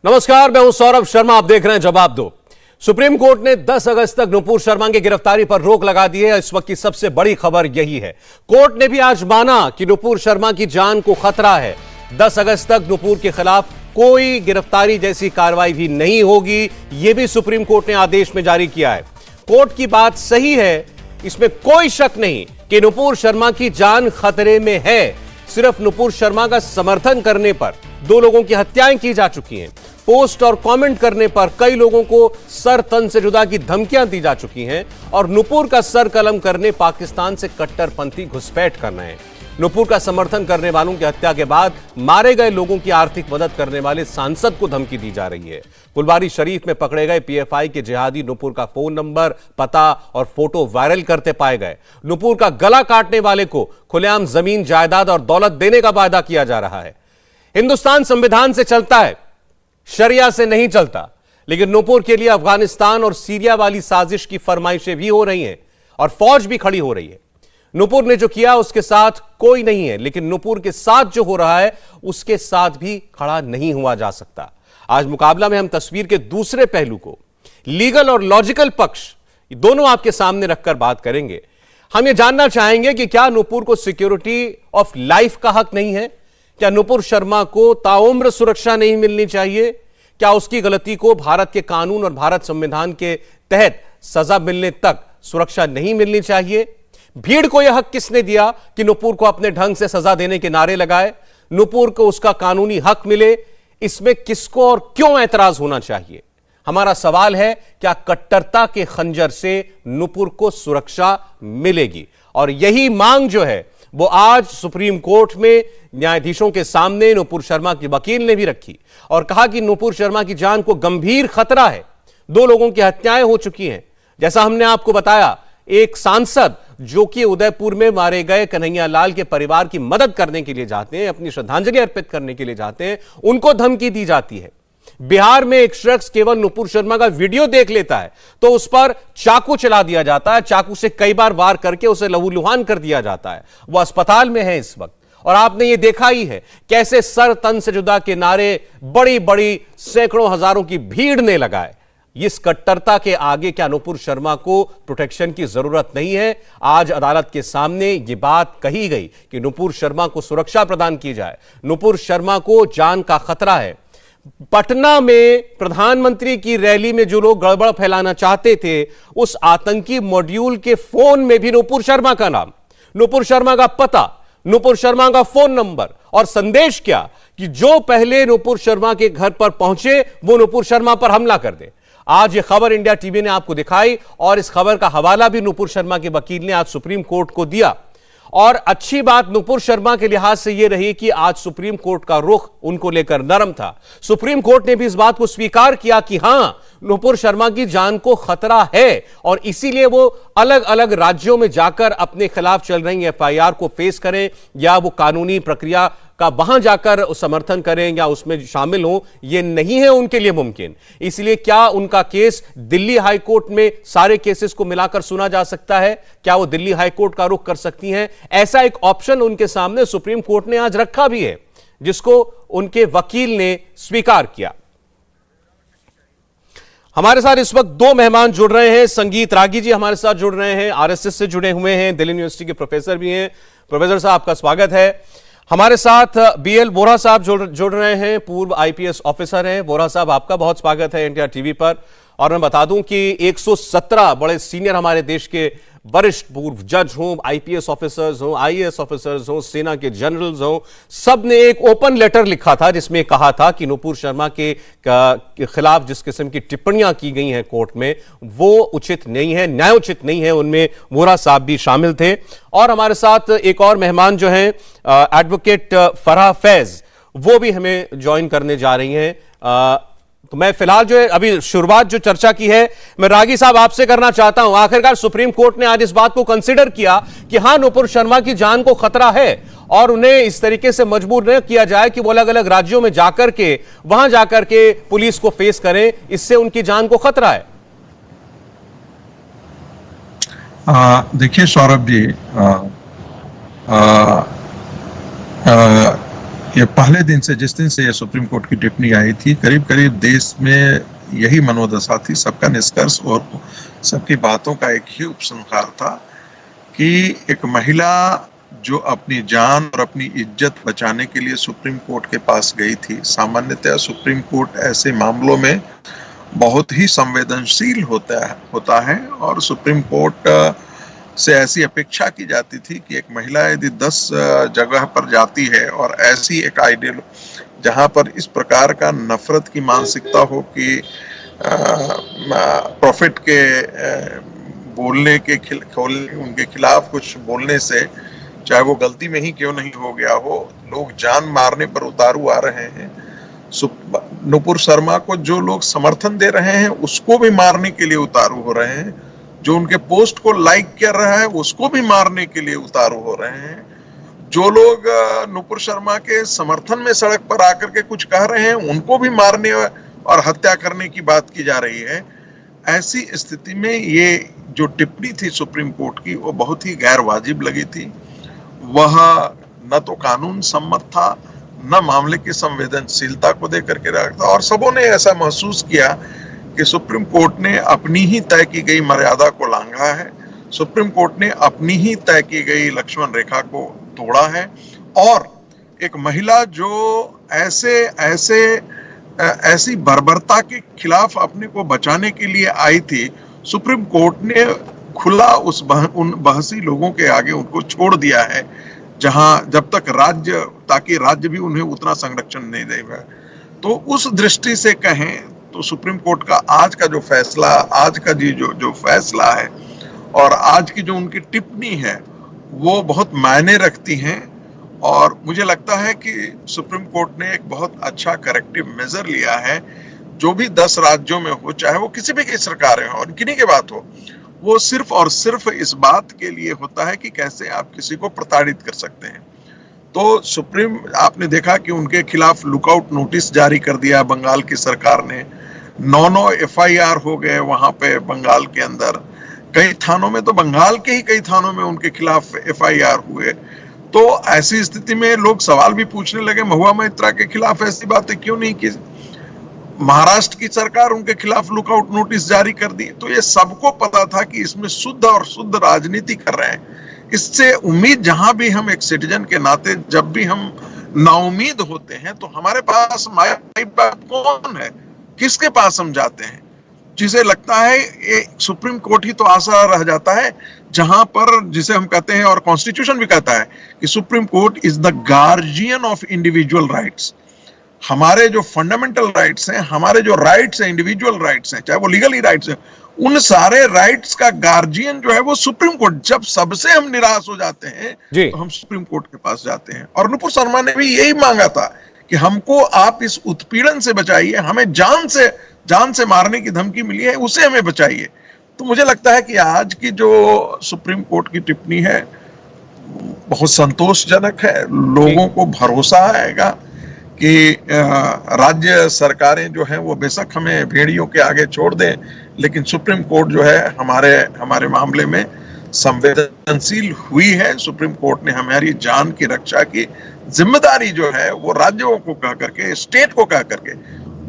नमस्कार, मैं हूं सौरभ शर्मा। आप देख रहे हैं जवाब दो। सुप्रीम कोर्ट ने 10 अगस्त तक नुपुर शर्मा की गिरफ्तारी पर रोक लगा दी है। इस वक्त की सबसे बड़ी खबर यही है। कोर्ट ने भी आज माना कि नुपुर शर्मा की जान को खतरा है। 10 अगस्त तक नुपुर के खिलाफ कोई गिरफ्तारी जैसी कार्रवाई भी नहीं होगी, यह भी सुप्रीम कोर्ट ने आदेश में जारी किया है। कोर्ट की बात सही है, इसमें कोई शक नहीं कि नुपुर शर्मा की जान खतरे में है। सिर्फ नुपुर शर्मा का समर्थन करने पर 2 लोगों की हत्याएं की जा चुकी हैं। पोस्ट और कमेंट करने पर कई लोगों को सर तन से जुदा की धमकियां दी जा चुकी हैं और नुपुर का सर कलम करने पाकिस्तान से कट्टरपंथी घुसपैठ करना है। नुपुर का समर्थन करने वालों की हत्या के बाद मारे गए लोगों की आर्थिक मदद करने वाले सांसद को धमकी दी जा रही है। फुलवारी शरीफ में पकड़े गए पीएफआई के जिहादी नुपुर का फोन नंबर, पता और फोटो वायरल करते पाए गए। नुपुर का गला काटने वाले को खुलेआम जमीन, जायदाद और दौलत देने का वादा किया जा रहा है। हिंदुस्तान संविधान से चलता है, शरिया से नहीं चलता। लेकिन नुपुर के लिए अफगानिस्तान और सीरिया वाली साजिश की फरमाइशें भी हो रही हैं और फौज भी खड़ी हो रही है। नुपुर ने जो किया उसके साथ कोई नहीं है, लेकिन नुपुर के साथ जो हो रहा है उसके साथ भी खड़ा नहीं हुआ जा सकता। आज मुकाबला में हम तस्वीर के दूसरे पहलू को, लीगल और लॉजिकल पक्ष, दोनों आपके सामने रखकर बात करेंगे। हम ये जानना चाहेंगे कि क्या नुपुर को सिक्योरिटी ऑफ लाइफ का हक नहीं है? क्या नुपुर शर्मा को ताउम्र सुरक्षा नहीं मिलनी चाहिए? क्या उसकी गलती को भारत के कानून और भारत संविधान के तहत सजा मिलने तक सुरक्षा नहीं मिलनी चाहिए? भीड़ को यह हक किसने दिया कि नुपुर को अपने ढंग से सजा देने के नारे लगाए? नुपुर को उसका कानूनी हक मिले, इसमें किसको और क्यों ऐतराज होना चाहिए? हमारा सवाल है, क्या कट्टरता के खंजर से नुपुर को सुरक्षा मिलेगी? और यही मांग जो है वो आज सुप्रीम कोर्ट में न्यायाधीशों के सामने नुपुर शर्मा की वकील ने भी रखी और कहा कि नुपुर शर्मा की जान को गंभीर खतरा है। 2 लोगों की हत्याएं हो चुकी हैं। जैसा हमने आपको बताया, एक सांसद जो कि उदयपुर में मारे गए कन्हैया लाल के परिवार की मदद करने के लिए जाते हैं, अपनी श्रद्धांजलि अर्पित करने के लिए जाते हैं, उनको धमकी दी जाती है। बिहार में एक शख्स केवल नुपुर शर्मा का वीडियो देख लेता है तो उस पर चाकू चला दिया जाता है, चाकू से कई बार वार करके उसे लहूलुहान कर दिया जाता है। वह अस्पताल में है इस वक्त और आपने ये देखा ही है कैसे सर तन से जुदा के नारे बड़ी बड़ी सैकड़ों हजारों की भीड़ ने लगाए। इस कट्टरता के आगे क्या नुपुर शर्मा को प्रोटेक्शन की जरूरत नहीं है? आज अदालत के सामने यह बात कही गई कि नुपुर शर्मा को सुरक्षा प्रदान की जाए। नुपुर शर्मा को जान का खतरा है। पटना में प्रधानमंत्री की रैली में जो लोग गड़बड़ फैलाना चाहते थे, उस आतंकी मॉड्यूल के फोन में भी नुपुर शर्मा का नाम, नुपुर शर्मा का पता, नुपुर शर्मा का फोन नंबर और संदेश क्या कि जो पहले नुपुर शर्मा के घर पर पहुंचे वो नुपुर शर्मा पर हमला कर दे। आज ये खबर इंडिया टीवी ने आपको दिखाई और इस खबर का हवाला भी नुपुर शर्मा के वकील ने आज सुप्रीम कोर्ट को दिया। और अच्छी बात नुपुर शर्मा के लिहाज से यह रही कि आज सुप्रीम कोर्ट का रुख उनको लेकर नरम था। सुप्रीम कोर्ट ने भी इस बात को स्वीकार किया कि हां, नुपुर शर्मा की जान को खतरा है और इसीलिए वो अलग अलग राज्यों में जाकर अपने खिलाफ चल रही एफआईआर को फेस करें या वो कानूनी प्रक्रिया का वहां जाकर समर्थन करें या उसमें शामिल हों, ये नहीं है उनके लिए मुमकिन। इसलिए क्या उनका केस दिल्ली हाई कोर्ट में सारे केसेस को मिलाकर सुना जा सकता है? क्या वो दिल्ली हाई कोर्ट का रुख कर सकती हैं? ऐसा एक ऑप्शन उनके सामने सुप्रीम कोर्ट ने आज रखा भी है, जिसको उनके वकील ने स्वीकार किया। हमारे साथ इस वक्त 2 मेहमान जुड़ रहे हैं। संगीत रागी जी हमारे साथ जुड़ रहे हैं, आरएसएस से जुड़े हुए हैं, दिल्ली यूनिवर्सिटी के प्रोफेसर भी हैं। प्रोफेसर साहब, आपका स्वागत है। हमारे साथ बीएल बोरा साहब जुड़ रहे हैं, पूर्व आईपीएस ऑफिसर हैं। बोरा साहब, आपका बहुत स्वागत है इंडिया टीवी पर। और मैं बता दूं कि 117 बड़े सीनियर हमारे देश के वरिष्ठ पूर्व जज हों, आईपीएस ऑफिसर्स हों, आईएएस ऑफिसर्स हों, सेना के जनरल्स हों, सब ने एक ओपन लेटर लिखा था जिसमें कहा था कि नुपुर शर्मा के खिलाफ जिस किस्म की टिप्पणियां की गई हैं कोर्ट में वो उचित नहीं है, न्यायोचित नहीं है। उनमें वोरा साहब भी शामिल थे। और हमारे साथ एक और मेहमान जो हैं एडवोकेट फराह फैज, वो भी हमें ज्वाइन करने जा रही हैं। तो मैं फिलहाल जो है अभी शुरुआत जो चर्चा की है, मैं रागी साहब आपसे करना चाहता हूं। आखिरकार सुप्रीम कोर्ट ने आज इस बात को कंसीडर किया कि हां, नुपुर शर्मा की जान को खतरा है और उन्हें इस तरीके से मजबूर न किया जाए कि वो अलग अलग राज्यों में जाकर के वहां जाकर के पुलिस को फेस करें, इससे उनकी जान को खतरा है। देखिए सौरभ जी, ये पहले दिन से, जिस दिन से ये सुप्रीम कोर्ट की टिप्पणी आई थी, करीब करीब देश में यही मनोदशा थी, सबका निष्कर्ष और सबकी बातों का एक ही उपसंहार था कि एक महिला जो अपनी जान और अपनी इज्जत बचाने के लिए सुप्रीम कोर्ट के पास गई थी। सामान्यतः सुप्रीम कोर्ट ऐसे मामलों में बहुत ही संवेदनशील होता है और सुप्रीम कोर्ट से ऐसी अपेक्षा की जाती थी कि एक महिला यदि 10 जगह पर जाती है और ऐसी एक आइडियल जहां पर इस प्रकार का नफरत की मानसिकता हो कि प्रॉफिट के बोलने के उनके खिलाफ कुछ बोलने से, चाहे वो गलती में ही क्यों नहीं हो गया हो, लोग जान मारने पर उतारू आ रहे हैं। नुपुर शर्मा को जो लोग समर्थन दे रहे हैं उसको भी मारने के लिए उतारू हो रहे हैं, जो उनके पोस्ट को लाइक कर रहा है उसको भी मारने के लिए उतारू हो रहे हैं, जो लोग नुपुर शर्मा के समर्थन में सड़क पर आकर के कुछ कह रहे हैं उनको भी मारने और हत्या करने की बात की जा रही है। ऐसी स्थिति में ये जो टिप्पणी थी सुप्रीम कोर्ट की वो बहुत ही गैर वाजिब लगी थी। वह न तो कानून सम्मत था, न मामले की संवेदनशीलता को देकर के रखता, और सबों ने ऐसा महसूस किया कि सुप्रीम कोर्ट ने अपनी ही तय की गई मर्यादा को लांघा है, सुप्रीम कोर्ट ने अपनी ही तय की गई लक्ष्मण रेखा को तोड़ा है। और एक महिला जो ऐसी बर्बरता के खिलाफ अपने को बचाने के लिए आई थी, सुप्रीम कोर्ट ने खुला उन बहसी लोगों के आगे उनको छोड़ दिया है, जब तक ताकि राज्य भी उन्हें उतना संरक्षण नहीं देगा। तो उस दृष्टि से कहें तो सुप्रीम कोर्ट का आज का जो फैसला, आज का जो फैसला है और आज की जो उनकी टिप्पणी है वो बहुत मायने रखती हैं। और मुझे लगता है कि सुप्रीम कोर्ट ने एक बहुत अच्छा करेक्टिव मेजर लिया है। जो भी 10 राज्यों में हो, चाहे वो किसी भी की सरकारें हो और किन्हीं की बात हो, वो सिर्फ और सिर्फ इस बात के लिए होता है कि कैसे आप किसी को प्रताड़ित कर सकते हैं। तो सुप्रीम, आपने देखा कि उनके खिलाफ लुकआउट नोटिस जारी कर दिया बंगाल की सरकार ने। 9 FIR हो गए वहां पे बंगाल के अंदर, कई थानों में तो बंगाल के ही कई थानों में उनके खिलाफ FIR हुए। तो ऐसी स्थिति में लोग सवाल भी पूछने लगे, महुआ मैत्रा के खिलाफ ऐसी बातें क्यों नहीं की? महाराष्ट्र की सरकार उनके खिलाफ लुकआउट नोटिस जारी कर दी। तो ये सबको पता था कि इसमें शुद्ध राजनीति कर रहे हैं। इससे उम्मीद, जहां भी हम एक सिटीजन के नाते जब भी हम नाउमीद होते हैं तो हमारे पास माई बाप कौन है, किसके पास हम जाते हैं? जिसे लगता है ये सुप्रीम कोर्ट ही तो आसरा रह जाता है, जहां पर, जिसे हम कहते हैं और कॉन्स्टिट्यूशन भी कहता है कि supreme court is the guardian of individual rights. हमारे जो फंडामेंटल राइट्स हैं, हमारे जो राइट्स हैं, इंडिविजुअल राइट्स हैं, चाहे वो लीगली राइट्स हैं, उन सारे राइट्स का गार्जियन जो है वो सुप्रीम कोर्ट। जब सबसे हम निराश हो जाते हैं तो हम सुप्रीम कोर्ट के पास जाते हैं। और नुपुर शर्मा ने भी यही मांगा था कि हमको आप इस उत्पीड़न से बचाइए, हमें जान से मारने की धमकी मिली है, उसे हमें बचाइए। तो मुझे लगता है कि आज की जो सुप्रीम कोर्ट की टिप्पणी है बहुत संतोषजनक है। लोगों को भरोसा आएगा कि राज्य सरकारें जो हैं वो बेशक हमें भेड़ियों के आगे छोड़ दें, लेकिन सुप्रीम कोर्ट जो है हमारे मामले में संवेदनशील हुई है। सुप्रीम कोर्ट ने हमारी जान की रक्षा की जिम्मेदारी जो है वो राज्यों को कह करके, स्टेट को कह करके,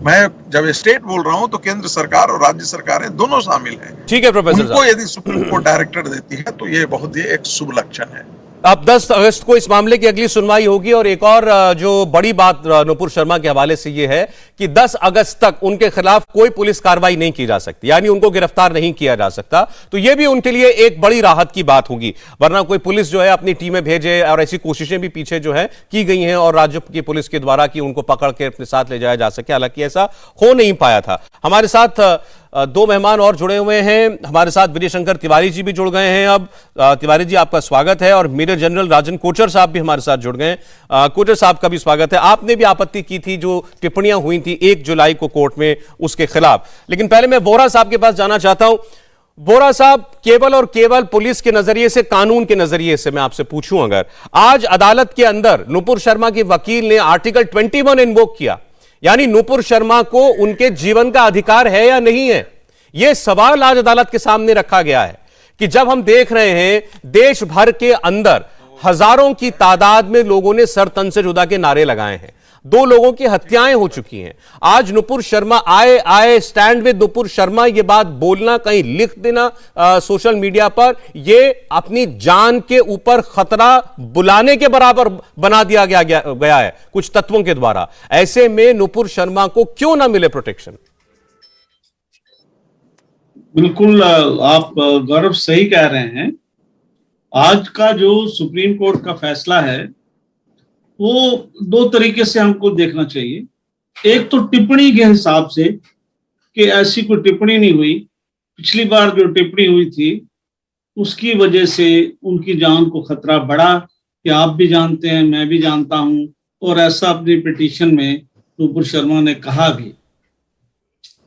मैं जब स्टेट बोल रहा हूं तो केंद्र सरकार और राज्य सरकारें दोनों शामिल हैं। ठीक है प्रोफेसर साहब, उनको यदि सुप्रीम कोर्ट डायरेक्टर देती है तो ये बहुत ही एक शुभ लक्षण है। अब 10 अगस्त को इस मामले की अगली सुनवाई होगी और एक और जो बड़ी बात नुपुर शर्मा के हवाले से यह है कि 10 अगस्त तक उनके खिलाफ कोई पुलिस कार्रवाई नहीं की जा सकती, यानी उनको गिरफ्तार नहीं किया जा सकता। तो यह भी उनके लिए एक बड़ी राहत की बात होगी, वरना कोई पुलिस जो है अपनी टीमें भेजे, और ऐसी कोशिशें भी पीछे जो है की गई हैं और राज्य की पुलिस के द्वारा कि उनको पकड़ के अपने साथ ले जाया जा सके, हालांकि ऐसा हो नहीं पाया था। हमारे साथ 2 मेहमान और जुड़े हुए हैं। हमारे साथ विजय शंकर तिवारी जी भी जुड़ गए हैं। अब तिवारी जी, आपका स्वागत है, और मेजर जनरल राजन कोचर साहब भी हमारे साथ जुड़ गए। कोचर साहब का भी स्वागत है। आपने भी आपत्ति की थी, जो टिप्पणियां हुई थी 1 जुलाई को कोर्ट में, उसके खिलाफ। लेकिन पहले मैं वोरा साहब के पास जाना चाहता हूं। वोरा साहब, केवल और केवल पुलिस के नजरिए से, कानून के नजरिए से मैं आपसे पूछूं, अगर आज अदालत के अंदर नुपुर शर्मा के वकील ने आर्टिकल 21 इन्वोक किया, यानी नुपुर शर्मा को उनके जीवन का अधिकार है या नहीं है, यह सवाल आज अदालत के सामने रखा गया है कि जब हम देख रहे हैं देश भर के अंदर हजारों की तादाद में लोगों ने सर तन से जुदा के नारे लगाए हैं। 2 लोगों की हत्याएं हो चुकी हैं। आज नुपुर शर्मा आए आए स्टैंड विद नुपुर शर्मा, ये बात बोलना, कहीं लिख देना सोशल मीडिया पर, ये अपनी जान के ऊपर खतरा बुलाने के बराबर बना दिया गया है कुछ तत्वों के द्वारा। ऐसे में नुपुर शर्मा को क्यों ना मिले प्रोटेक्शन? बिल्कुल आप गौरव सही कह रहे हैं। आज का जो सुप्रीम कोर्ट का फैसला है वो 2 तरीके से हमको देखना चाहिए। एक तो टिप्पणी के हिसाब से कि ऐसी कोई टिप्पणी नहीं हुई, पिछली बार जो टिप्पणी हुई थी उसकी वजह से उनकी जान को खतरा बढ़ा, कि आप भी जानते हैं, मैं भी जानता हूं, और ऐसा अपनी पिटीशन में नुपुर शर्मा ने कहा भी।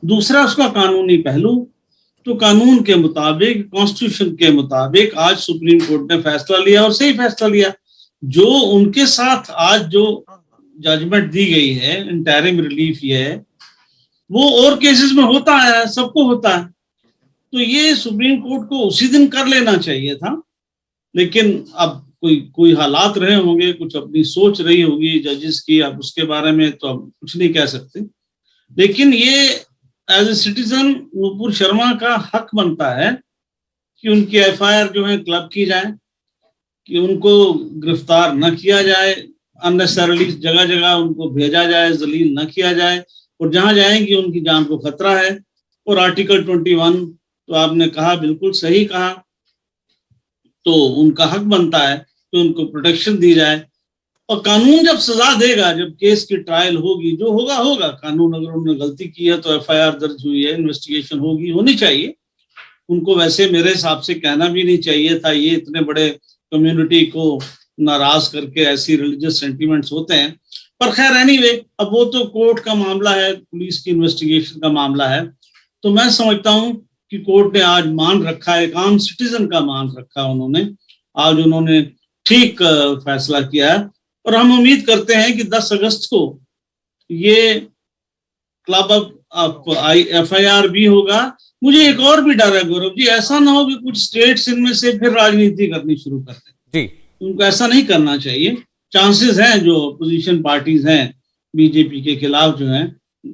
दूसरा उसका कानूनी पहलू, तो कानून के मुताबिक, कॉन्स्टिट्यूशन के मुताबिक आज सुप्रीम कोर्ट ने फैसला लिया और सही फैसला लिया। जो उनके साथ आज जो जजमेंट दी गई है, इंटरिम रिलीफ, ये है वो और केसेस में होता है, सबको होता है। तो ये सुप्रीम कोर्ट को उसी दिन कर लेना चाहिए था, लेकिन अब कोई हालात रहे होंगे, कुछ अपनी सोच रही होगी जजेस की, अब उसके बारे में तो अब कुछ नहीं कह सकते। लेकिन ये as a citizen Nupur Sharma का हक बनता है कि उनकी एफआईआर जो है क्लब की जाए, कि उनको गिरफ्तार न किया जाए, अननेसेसरली जगह जगह उनको भेजा जाए, जलील न किया जाए, और जहां जाएंगे उनकी जान को खतरा है। और आर्टिकल 21 तो आपने कहा, बिल्कुल सही कहा, तो उनका हक बनता है कि उनको प्रोटेक्शन दी जाए। और कानून जब सजा देगा, जब केस की ट्रायल होगी, जो होगा होगा, कानून अगर उन्होंने गलती की है तो एफआईआर दर्ज हुई है, इन्वेस्टिगेशन होनी चाहिए। उनको वैसे मेरे हिसाब से कहना भी नहीं चाहिए था, ये इतने बड़े कम्युनिटी को नाराज करके ऐसी रिलीजियस सेंटिमेंट्स होते हैं। पर खैर एनीवे, अब वो तो कोर्ट का मामला है, पुलिस की इन्वेस्टिगेशन का मामला है। तो मैं समझता हूँ कि कोर्ट ने आज मान रखा है, एक आम सिटीजन का मान रखा उन्होंने, आज उन्होंने ठीक फैसला किया है। और हम उम्मीद करते हैं कि 10 अगस्त को ये क्लब अब एफआईआर भी होगा। मुझे एक और भी डर है गौरव जी, ऐसा ना हो कि कुछ स्टेट्स इनमें से फिर राजनीति करनी शुरू कर दें। जी, उनको ऐसा नहीं करना चाहिए। चांसेस हैं, जो अपोजिशन पार्टीज हैं बीजेपी के खिलाफ जो हैं,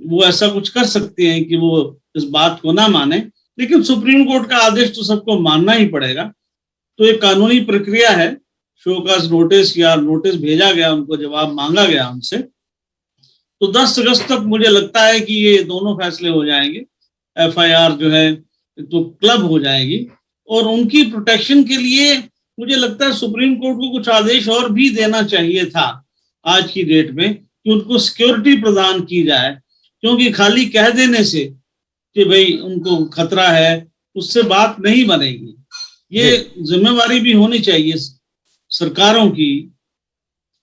वो ऐसा कुछ कर सकते हैं कि वो इस बात को ना माने, लेकिन सुप्रीम कोर्ट का आदेश तो सबको मानना ही पड़ेगा। तो एक कानूनी प्रक्रिया है, शोकाज नोटिस या नोटिस भेजा गया, उनको जवाब मांगा गया उनसे। तो 10 अगस्त तक मुझे लगता है कि ये दोनों फैसले हो जाएंगे। एफआईआर जो है तो क्लब हो जाएगी, और उनकी प्रोटेक्शन के लिए मुझे लगता है सुप्रीम कोर्ट को कुछ आदेश और भी देना चाहिए था आज की डेट में, कि उनको सिक्योरिटी प्रदान की जाए। क्योंकि खाली कह देने से कि भाई उनको खतरा है, उससे बात नहीं बनेगी। ये जिम्मेवारी भी होनी चाहिए सरकारों की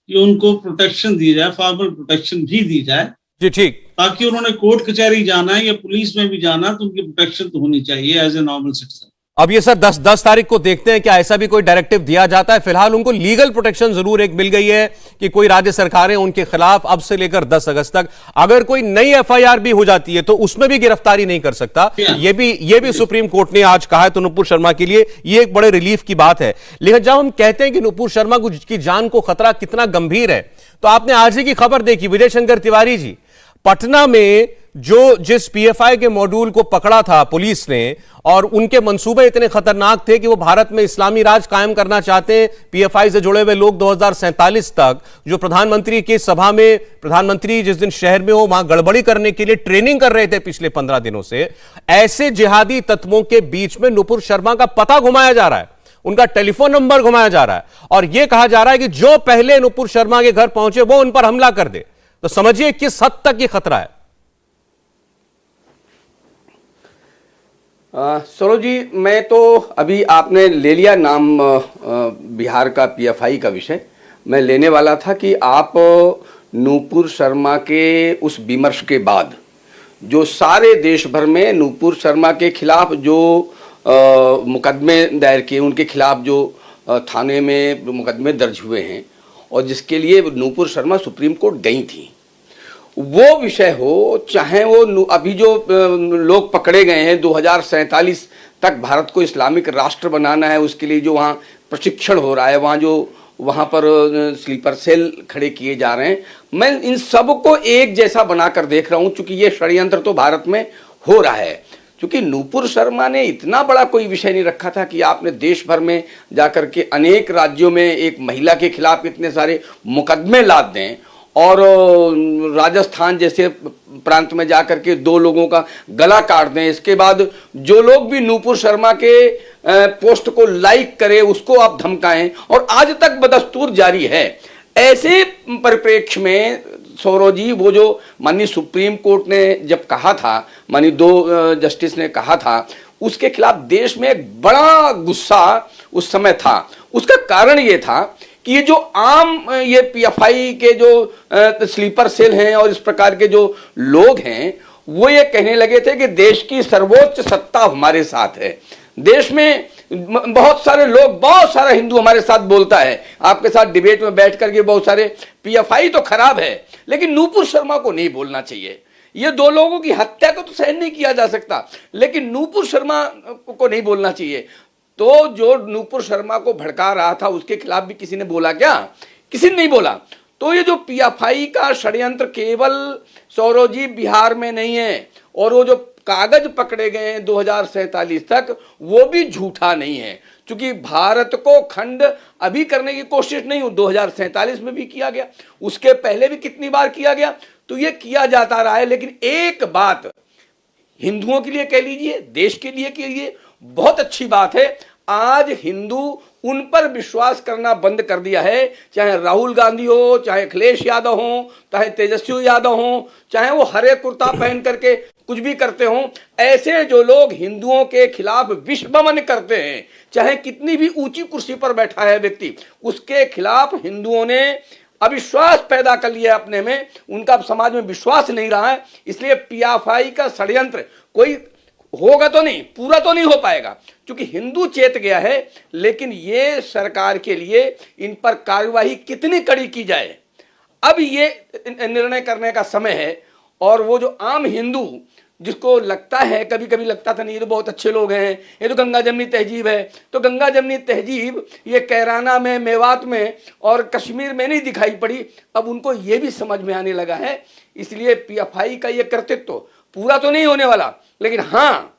कि उनको प्रोटेक्शन दी जाए, फॉर्मल प्रोटेक्शन भी दी जाए। जी ठीक, ताकि उन्होंने कोर्ट कचहरी जाना है या पुलिस में भी जाना, तो उनकी प्रोटेक्शन तो होनी चाहिए एज ए नॉर्मल सिटीजन। अब ये सर 10 तारीख को देखते हैं कि ऐसा भी कोई डायरेक्टिव दिया जाता है। फिलहाल उनको लीगल प्रोटेक्शन जरूर एक मिल गई है कि कोई राज्य सरकारें उनके खिलाफ अब से लेकर 10 अगस्त तक अगर कोई नई एफआईआर भी हो जाती है तो उसमें भी गिरफ्तारी नहीं कर सकता। ये भी सुप्रीम कोर्ट ने आज कहा है। तो नुपुर शर्मा के लिए ये एक बड़े रिलीफ की बात है। लेकिन जब हम कहते हैं कि नुपुर शर्मा की जान को खतरा कितना गंभीर है, तो आपने आज ही की खबर देखी, विजय शंकर तिवारी जी पटना में जिस पीएफआई के मॉड्यूल को पकड़ा था पुलिस ने, और उनके मंसूबे इतने खतरनाक थे कि वो भारत में इस्लामी राज कायम करना चाहते हैं। पीएफआई से जुड़े हुए लोग 2047 तक, जो प्रधानमंत्री की सभा में प्रधानमंत्री जिस दिन शहर में हो वहां गड़बड़ी करने के लिए ट्रेनिंग कर रहे थे पिछले 15 दिनों से, ऐसे जिहादी तत्वों के बीच में नुपुर शर्मा का पता घुमाया जा रहा है, उनका टेलीफोन नंबर घुमाया जा रहा है, और यह कहा जा रहा है कि जो पहले नुपुर शर्मा के घर पहुंचे वो उन पर हमला कर दे। तो समझिए किस हद तक यह खतरा है। सरोज जी, मैं तो अभी आपने ले लिया नाम बिहार का पीएफआई का विषय, मैं लेने वाला था कि आप नुपुर शर्मा के उस विमर्श के बाद जो सारे देश भर में नुपुर शर्मा के खिलाफ जो मुकदमे दायर किए, उनके खिलाफ जो थाने में मुकदमे दर्ज हुए हैं और जिसके लिए नुपुर शर्मा सुप्रीम कोर्ट गई थी, वो विषय हो, चाहे वो अभी जो लोग पकड़े गए हैं 2047 तक भारत को इस्लामिक राष्ट्र बनाना है, उसके लिए जो वहाँ प्रशिक्षण हो रहा है, वहाँ जो वहाँ पर स्लीपर सेल खड़े किए जा रहे हैं। मैं इन सबको एक जैसा बनाकर देख रहा हूँ, चूंकि ये षड्यंत्र तो भारत में हो रहा है। क्योंकि नूपुर शर्मा ने इतना बड़ा कोई विषय नहीं रखा था कि आपने देश भर में जाकर के अनेक राज्यों में एक महिला के खिलाफ इतने सारे मुकदमे लाद दें और राजस्थान जैसे प्रांत में जाकर के 2 लोगों का गला काट दें। इसके बाद जो लोग भी नूपुर शर्मा के पोस्ट को लाइक करें उसको आप धमकाएं, और आज तक बदस्तूर जारी है। ऐसे परिप्रेक्ष्य में सौरव जी, वो जो माननीय सुप्रीम कोर्ट ने जब कहा था, माननीय 2 जस्टिस ने कहा था, उसके खिलाफ देश में एक बड़ा गुस्सा उस समय था। उसका कारण ये था कि ये जो आम ये पीएफआई के जो स्लीपर सेल हैं और इस प्रकार के जो लोग हैं, वो ये कहने लगे थे कि देश की सर्वोच्च सत्ता हमारे साथ है। देश में बहुत सारे लोग, बहुत सारा हिंदू हमारे साथ बोलता है। आपके साथ डिबेट में बैठ करके बहुत सारे पीएफआई तो खराब है, लेकिन नूपुर शर्मा को नहीं बोलना चाहिए। ये 2 लोगों की हत्या को तो सहन नहीं किया जा सकता, लेकिन नूपुर शर्मा को नहीं बोलना चाहिए। तो जो नूपुर शर्मा को भड़का रहा था उसके खिलाफ भी किसी ने बोला क्या? किसी ने नहीं बोला। तो ये जो पीएफआई का षड्यंत्र केवल सौरव जी बिहार में नहीं है, और वो जो कागज पकड़े गए हैं 2047 तक, वो भी झूठा नहीं है। क्योंकि भारत को खंड अभी करने की कोशिश नहीं, 2047 में भी किया गया, उसके पहले भी कितनी बार किया गया, तो ये किया जाता रहा है। लेकिन एक बात हिंदुओं के लिए कह लीजिए, देश के लिए कह लीजिए, बहुत अच्छी बात है, आज हिंदू उन पर विश्वास करना बंद कर दिया है। चाहे राहुल गांधी हो, चाहे अखिलेश यादव हो, चाहे तेजस्वी यादव हो, चाहे वो हरे कुर्ता पहन करके कुछ भी करते हो, ऐसे जो लोग हिंदुओं के खिलाफ विषमन करते हैं, चाहे कितनी भी ऊंची कुर्सी पर बैठा है व्यक्ति, उसके खिलाफ हिंदुओं ने अविश्वास पैदा कर लिया अपने में। उनका समाज में विश्वास नहीं रहा है। इसलिए पीएफआई का षड्यंत्र कोई होगा तो नहीं, पूरा तो नहीं हो पाएगा, क्योंकि हिंदू चेत गया है। लेकिन ये सरकार के लिए इन पर कार्यवाही कितनी कड़ी की जाए, अब ये निर्णय करने का समय है। और वो जो आम हिंदू जिसको लगता है, कभी कभी लगता था नहीं ये तो बहुत अच्छे लोग हैं, ये तो गंगा जमनी तहजीब है, तो गंगा जमनी तहजीब ये कैराना में, मेवात में और कश्मीर में नहीं दिखाई पड़ी, अब उनको ये भी समझ में आने लगा है। इसलिए पीएफआई का ये कर्तृत्व पूरा तो नहीं होने वाला, लेकिन हाँ,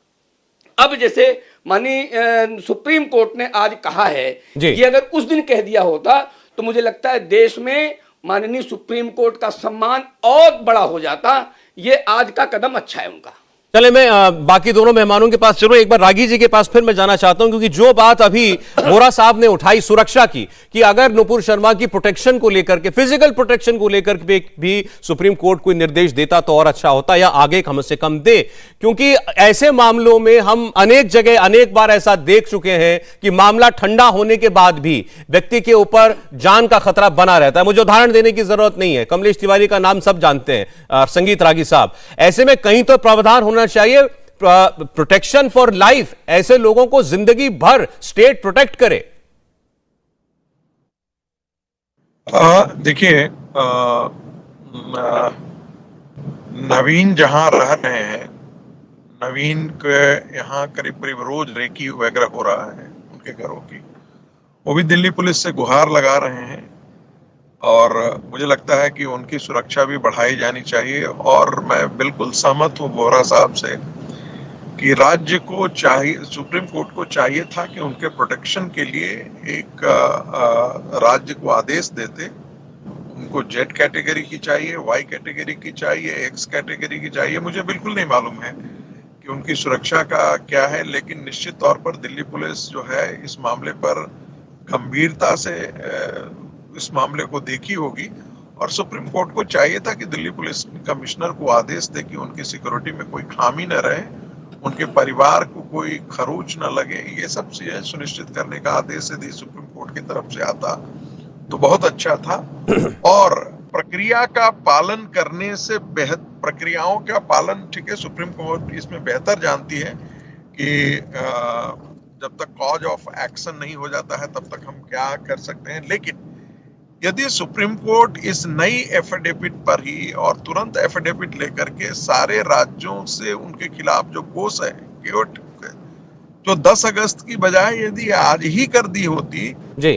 अब जैसे माननीय सुप्रीम कोर्ट ने आज कहा है कि अगर उस दिन कह दिया होता तो मुझे लगता है देश में माननीय सुप्रीम कोर्ट का सम्मान और बड़ा हो जाता। ये आज का कदम अच्छा है उनका। चले मैं बाकी दोनों मेहमानों के पास चलूं, एक बार रागी जी के पास फिर मैं जाना चाहता हूं, क्योंकि जो बात अभी वोरा साहब ने उठाई सुरक्षा की, कि अगर नुपुर शर्मा की प्रोटेक्शन को लेकर के, फिजिकल प्रोटेक्शन को लेकर के भी सुप्रीम कोर्ट कोई निर्देश देता तो और अच्छा होता, या आगे कम से कम दे। क्योंकि ऐसे मामलों में हम अनेक जगह अनेक बार ऐसा देख चुके हैं कि मामला ठंडा होने के बाद भी व्यक्ति के ऊपर जान का खतरा बना रहता है। मुझे उदाहरण देने की जरूरत नहीं है, कमलेश तिवारी का नाम सब जानते हैं, संगीत रागी साहब। ऐसे में कहीं तो प्रावधान होना चाहिए, प्रोटेक्शन फॉर लाइफ, ऐसे लोगों को जिंदगी भर स्टेट प्रोटेक्ट करे। देखिए, नवीन जहां रह रहे हैं, नवीन के यहाँ करीब करीब रोज रेकी वगैरह हो रहा है उनके घरों की, वो भी दिल्ली पुलिस से गुहार लगा रहे हैं। और मुझे लगता है कि उनकी सुरक्षा भी बढ़ाई जानी चाहिए। और मैं बिल्कुल सहमत हूँ वोरा साहब से कि राज्य को चाहिए, सुप्रीम कोर्ट को चाहिए था कि उनके प्रोटेक्शन के लिए एक राज्य को आदेश देते। उनको जेड कैटेगरी की चाहिए, वाई कैटेगरी की चाहिए, एक्स कैटेगरी की चाहिए, मुझे बिल्कुल नहीं मालूम है कि उनकी सुरक्षा का क्या है। लेकिन निश्चित तौर पर दिल्ली पुलिस जो है इस मामले पर गंभीरता से इस मामले को देखी होगी। और सुप्रीम कोर्ट को चाहिए था कि दिल्ली पुलिस कमिश्नर को आदेश दे कि उनकी सिक्योरिटी में कोई खामी न रहे, उनके परिवार को कोई खरोच न लगे। ये सब चीजें सुनिश्चित करने का आदेश यदि सुप्रीम कोर्ट की तरफ से आता तो बहुत अच्छा था। और प्रक्रिया का पालन करने से बेहतर, प्रक्रियाओं का पालन, ठीक है, सुप्रीम कोर्ट इसमें बेहतर जानती है कि जब तक कॉज ऑफ एक्शन नहीं हो जाता है तब तक हम क्या कर सकते हैं। लेकिन यदि सुप्रीम कोर्ट इस नई एफिडेविट पर ही और तुरंत एफिडेविट लेकर के सारे राज्यों से उनके खिलाफ जो कोस है जो 10 अगस्त की बजाय यदि आज ही कर दी होती जी,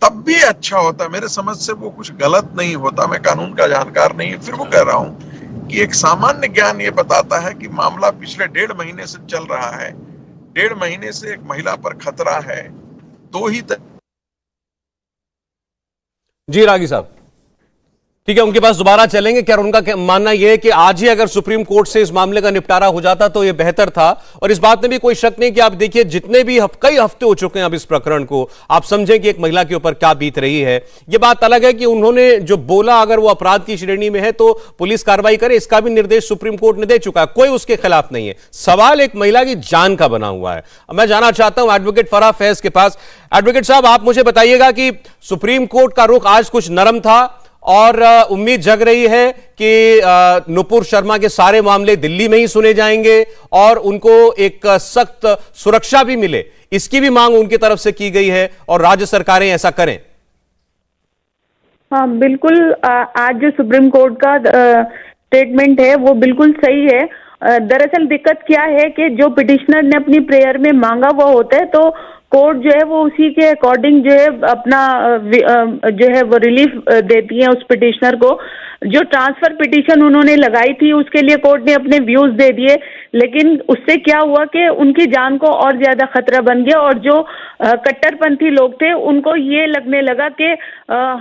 तब भी अच्छा होता। मेरे समझ से वो कुछ गलत नहीं होता, मैं कानून का जानकार नहीं, फिर वो कह रहा हूं कि एक सामान्य ज्ञान ये बताता है कि मामला पिछले 1.5 महीने से चल रहा है, 1.5 महीने से एक महिला पर खतरा है। दो ही जी रागी साहब, ठीक है, उनके पास दोबारा चलेंगे। क्या उनका मानना यह है कि आज ही अगर सुप्रीम कोर्ट से इस मामले का निपटारा हो जाता तो यह बेहतर था, और इस बात में भी कोई शक नहीं कि आप देखिए जितने भी कई हफ्ते हो चुके हैं अब इस प्रकरण को, आप समझें कि एक महिला के ऊपर क्या बीत रही है। यह बात अलग है कि उन्होंने जो बोला अगर वो अपराध की श्रेणी में है तो पुलिस कार्रवाई करे, इसका भी निर्देश सुप्रीम कोर्ट ने दे चुका है, कोई उसके खिलाफ नहीं है। सवाल एक महिला की जान का बना हुआ है। मैं जाना चाहता हूं एडवोकेट फराह फैज के पास। एडवोकेट साहब, आप मुझे बताइएगा कि सुप्रीम कोर्ट का रुख आज कुछ नरम था और उम्मीद जग रही है कि नुपुर शर्मा के सारे मामले दिल्ली में ही सुने जाएंगे और उनको एक सख्त सुरक्षा भी मिले, इसकी भी मांग उनकी तरफ से की गई है और राज्य सरकारें ऐसा करें। हाँ बिल्कुल, आज जो सुप्रीम कोर्ट का स्टेटमेंट है वो बिल्कुल सही है। दरअसल दिक्कत क्या है कि जो पिटिशनर ने अपनी प्रेयर में मांगा वो होता है, तो कोर्ट जो है वो उसी के अकॉर्डिंग जो है अपना जो है वो रिलीफ देती है उस पिटिशनर को। जो ट्रांसफर पिटीशन उन्होंने लगाई थी उसके लिए कोर्ट ने अपने व्यूज दे दिए, लेकिन उससे क्या हुआ कि उनकी जान को और ज्यादा खतरा बन गया और जो कट्टरपंथी लोग थे उनको ये लगने लगा कि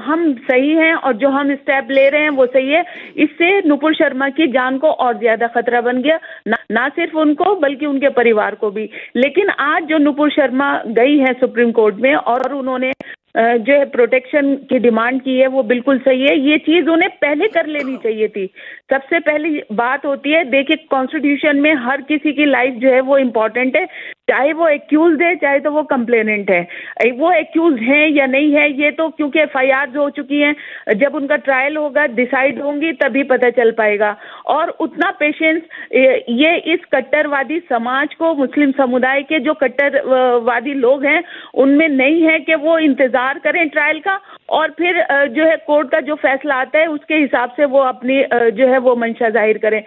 हम सही हैं और जो हम स्टेप ले रहे हैं वो सही है। इससे नुपुर शर्मा की जान को और ज्यादा खतरा बन गया, ना सिर्फ उनको बल्कि उनके परिवार को भी। लेकिन आज जो नुपुर शर्मा गई है सुप्रीम कोर्ट में और उन्होंने जो है प्रोटेक्शन की डिमांड की है वो बिल्कुल सही है। ये चीज उन्हें पहले कर लेनी चाहिए थी। सबसे पहली बात होती है, देखिए कॉन्स्टिट्यूशन में हर किसी की लाइफ जो है वो इम्पोर्टेंट है, चाहे वो एक्यूज है चाहे तो वो कंप्लेनेंट है। वो एक्यूज हैं या नहीं है ये तो क्योंकि एफआईआर हो चुकी हैं, जब उनका ट्रायल होगा डिसाइड होंगी तभी पता चल पाएगा। और उतना पेशेंस ये इस कट्टरवादी समाज को, मुस्लिम समुदाय के जो कट्टरवादी लोग हैं उनमें नहीं है कि वो इंतजार करें ट्रायल का और फिर जो है कोर्ट का जो फैसला आता है उसके हिसाब से वो अपनी जो है वो मंशा जाहिर करें।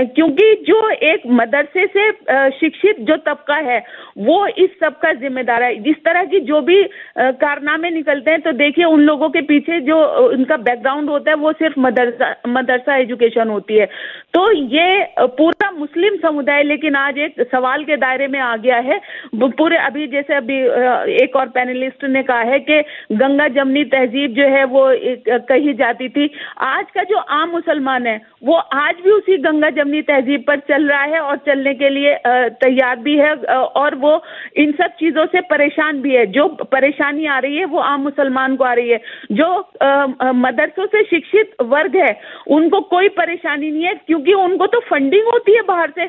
क्योंकि जो एक मदरसे से शिक्षित जो तबका है वो इस सब का जिम्मेदार है। जिस तरह की जो भी कारनामे निकलते हैं तो देखिए उन लोगों के पीछे जो उनका बैकग्राउंड होता है वो सिर्फ मदरसा एजुकेशन होती है। तो ये पूरा मुस्लिम समुदाय लेकिन आज एक सवाल के दायरे में आ गया है पूरे। अभी जैसे अभी एक और पैनलिस्ट ने कहा है कि गंगा जमनी तहजीब जो है वो कही जाती थी। आज का जो आम मुसलमान है वो आज भी उसी गंगा जमनी तहजीब पर चल रहा है और चलने के लिए तैयार भी है और वो इन सब चीजों से परेशान भी है। जो परेशानी आ रही है वो आम मुसलमान को आ रही है। जो मदरसों से शिक्षित वर्ग है उनको कोई परेशानी नहीं है क्योंकि उनको तो फंडिंग होती है बाहर से।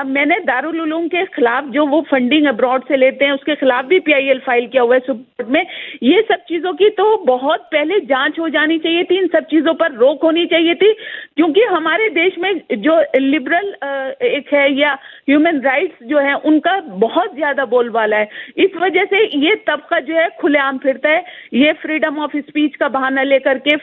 मैंने दारुल उलूम के खिलाफ जो वो फंडिंग अब्रॉड से लेते हैं उसके खिलाफ भी PIL फाइल किया हुआ है सुप्रीम कोर्ट में। ये सब चीजों की तो बहुत पहले जांच हो जानी चाहिए थी, इन सब चीजों पर रोक होनी चाहिए थी क्योंकि हमारे देश में जो लिबरल एक है या ह्यूमन राइट्स जो है उनका बहुत ज्यादा बोलबाला है। इस वजह से ये तबका जो है खुलेआम फिरता है। ये फ्रीडम ऑफ स्पीच का बहाना लेकर के,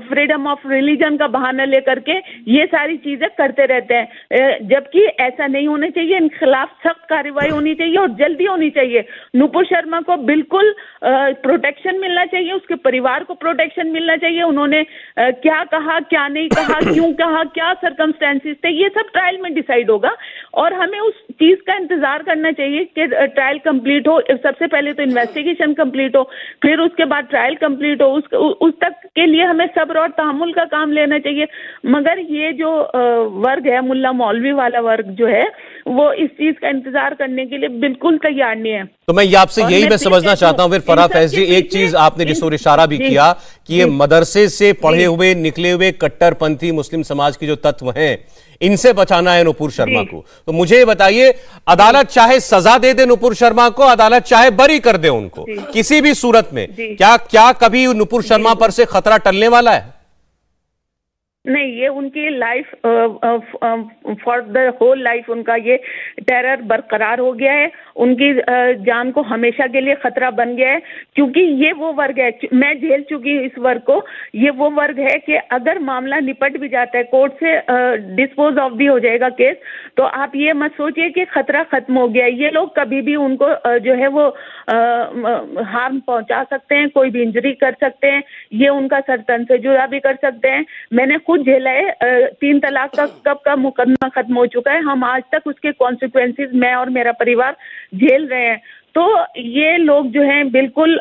फ्रीडम ऑफ रिलीजन का बहाना लेकर के ये सारी चीजें करते रहते हैं, जबकि ऐसा नहीं होना चाहिए। इन खिलाफ सख्त कार्रवाई होनी चाहिए और जल्दी होनी चाहिए। नुपुर शर्मा को बिल्कुल प्रोटेक्शन मिलना चाहिए, उसके परिवार को प्रोटेक्शन मिलना चाहिए। उन्होंने क्या कहा, क्या नहीं कहा, क्यों कहा, क्या सर्कमस्टेंसेस थे, ये सब ट्रायल में डिसाइड होगा और हमें उस चीज का इंतजार करना चाहिए कि ट्रायल कंप्लीट हो। सबसे पहले तो इन्वेस्टिगेशन कंप्लीट हो, फिर उसके बाद ट्रायल कंप्लीट हो। उस तक के लिए हमें सब्र और तहम्मुल का काम लेना चाहिए। मगर ये जो वर्ग है, मुल्ला मौलवी वाला वर्ग जो है, वो इस चीज का इंतजार करने के लिए बिल्कुल तैयार नहीं है। तो मैं आपसे यही मैं समझना चाहता हूं फिर फराह फैज जी, एक चीज आपने जिस ओर इशारा भी किया कि ये मदरसे से पढ़े हुए निकले हुए कट्टरपंथी मुस्लिम समाज के जो तत्व हैं इनसे बचाना है नुपुर शर्मा को। तो मुझे ये बताइए, अदालत चाहे सजा दे दे नुपुर शर्मा को, अदालत चाहे बरी कर दे उनको, किसी भी सूरत में क्या कभी नुपुर शर्मा पर से खतरा टलने वाला है? नहीं, ये उनकी life for the whole life उनका ये टेरर बरकरार हो गया है। उनकी जान को हमेशा के लिए खतरा बन गया है, क्योंकि ये वो वर्ग है, मैं झेल चुकी हूँ इस वर्ग को। ये वो वर्ग है कि अगर मामला निपट भी जाता है, कोर्ट से डिस्पोज ऑफ भी हो जाएगा केस, तो आप ये मत सोचिए कि खतरा खत्म हो गया है। ये लोग कभी भी उनको जो है वो हार्म पहुंचा सकते हैं, कोई भी इंजरी कर सकते हैं, ये उनका सर तन से जुदा भी कर सकते हैं। मैंने खुद झेला है। 3 तलाक का कब का मुकदमा खत्म हो चुका है, हम आज तक उसके कॉन्सिक्वेंसेस मैं और मेरा परिवार झेल रहे हैं। तो ये लोग जो हैं बिल्कुल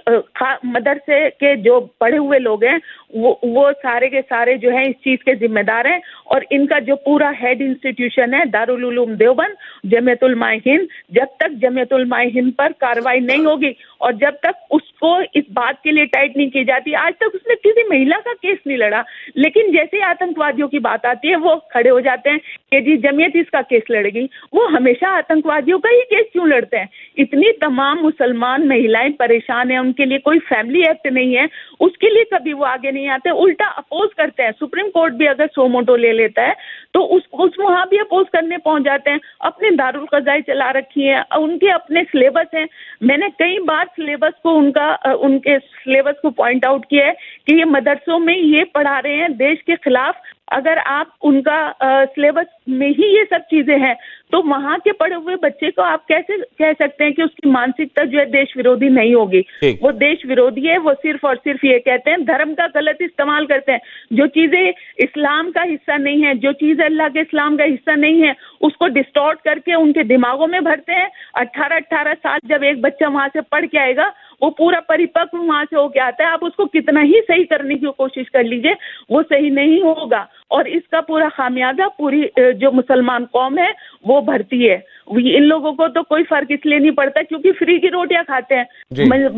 मदरसे के जो पढ़े हुए लोग हैं वो सारे के सारे जो हैं इस चीज के जिम्मेदार हैं। और इनका जो पूरा हेड इंस्टीट्यूशन है दारुल उलूम देवबंद, जमीयत उलमा हिंद, जब तक जमीयत उलमा हिंद पर कार्रवाई नहीं होगी और जब तक उसको इस बात के लिए टाइट नहीं की जाती, आज तक उसने किसी महिला का केस नहीं लड़ा, लेकिन जैसे ही आतंकवादियों की बात आती है वो खड़े हो जाते हैं कि जी जमीयत इसका केस लड़ेगी। वो हमेशा आतंकवादियों का ही केस क्यों लड़ते हैं? इतनी तमाम मुसलमान महिलाएं परेशान हैं, उनके लिए कोई फैमिली एक्ट नहीं है, उसके लिए कभी वो आगे नहीं आते, उल्टा अपोज करते हैं। सुप्रीम कोर्ट भी अगर सो मोटो ले लेता है तो उस वहां भी अपोज करने पहुंच जाते हैं। अपने दारुल कज़ाई चला रखी है, उनके अपने सिलेबस हैं। मैंने कई बार सिलेबस को उनके सिलेबस को पॉइंट आउट किया है कि ये मदरसों में ये पढ़ा रहे हैं देश के खिलाफ। अगर आप उनका सिलेबस में ही ये सब चीजें हैं तो वहां के पढ़े हुए बच्चे को आप कैसे कह सकते हैं कि उसकी मानसिकता जो है देश विरोधी नहीं होगी? वो देश विरोधी है। वो सिर्फ और सिर्फ ये कहते हैं, धर्म का गलत इस्तेमाल करते हैं। जो चीजें इस्लाम का हिस्सा नहीं है, जो चीजें अल्लाह के इस्लाम का हिस्सा नहीं है, उसको डिस्टॉर्ट करके उनके दिमागों में भरते हैं। 18-18 साल जब एक बच्चा वहां से पढ़ के आएगा, वो पूरा परिपक्व वहां से होके आता है। आप उसको कितना ही सही करने की कोशिश कर लीजिए, वो सही नहीं होगा। और इसका पूरा खामियाजा पूरी जो मुसलमान कौम है वो भरती है। इन लोगों को तो कोई फर्क इसलिए नहीं पड़ता क्योंकि फ्री की रोटियां खाते हैं।